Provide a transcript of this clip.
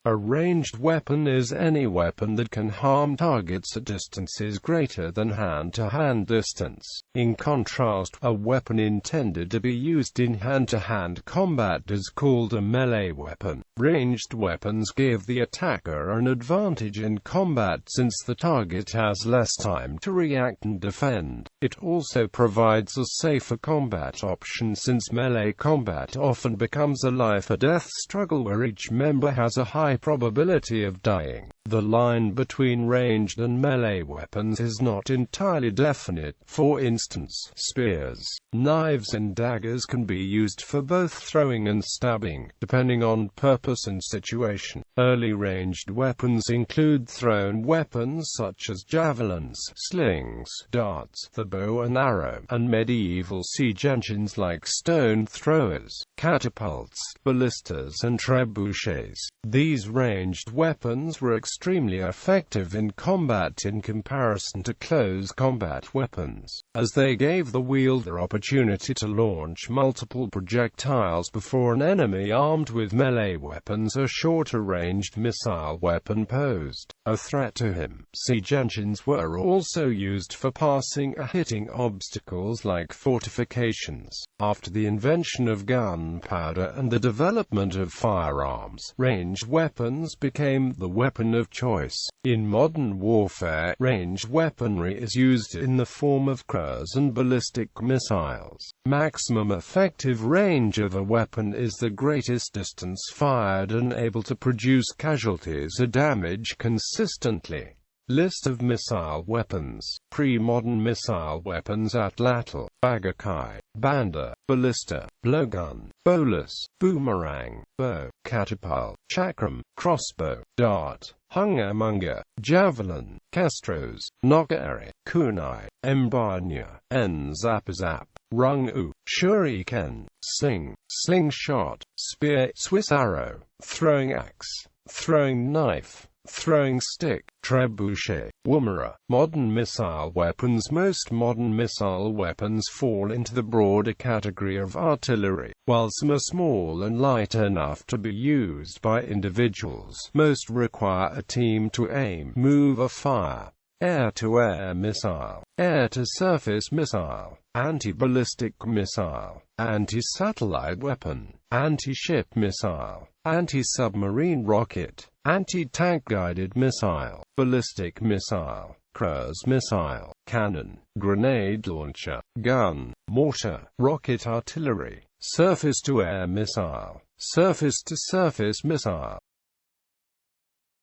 A ranged weapon is any weapon that can harm targets at distances greater than hand-to-hand distance. In contrast, a weapon intended to be used in hand-to-hand combat is called a melee weapon. Ranged weapons give the attacker an advantage in combat since the target has less time to react and defend. It also provides a safer combat option since melee combat often becomes a life-or-death struggle where each member has a high probability of dying. The line between ranged and melee weapons is not entirely definite. For instance, spears, knives and daggers can be used for both throwing and stabbing, depending on purpose and situation. Early ranged weapons include thrown weapons such as javelins, slings, darts, the bow and arrow, and medieval siege engines like stone throwers, catapults, ballistas and trebuchets. These ranged weapons were extremely effective in combat in comparison to close combat weapons, as they gave the wielder opportunity to launch multiple projectiles before an enemy armed with melee weapons or shorter-ranged missile weapon posed a threat to him. Siege engines were also used for passing or hitting obstacles like fortifications. After the invention of gunpowder and the development of firearms, ranged weapons became the weapon of choice. In modern warfare, ranged weaponry is used in the form of cruisers and ballistic missiles. Maximum effective range of a weapon is the greatest distance fired and able to produce casualties or damage consistently. List of missile weapons. Pre-modern missile weapons: atlatl, bagakai, banda, ballista, blowgun, bolus, boomerang, bow, catapult, chakram, crossbow, dart, hungamunga, javelin, kastros, nogari, kunai, embanya, nzapazap, rungu, shuriken, sling, slingshot, spear, Swiss arrow, throwing axe, throwing knife, throwing stick, trebuchet, woomera. Modern missile weapons. Most modern missile weapons fall into the broader category of artillery. While some are small and light enough to be used by individuals, most require a team to aim, move or fire. Air-to-air missile, air-to-surface missile, anti-ballistic missile, anti-satellite weapon, anti-ship missile, anti-submarine rocket, anti-tank guided missile, ballistic missile, cruise missile, cannon, grenade launcher, gun, mortar, rocket artillery, surface-to-air missile, surface-to-surface missile.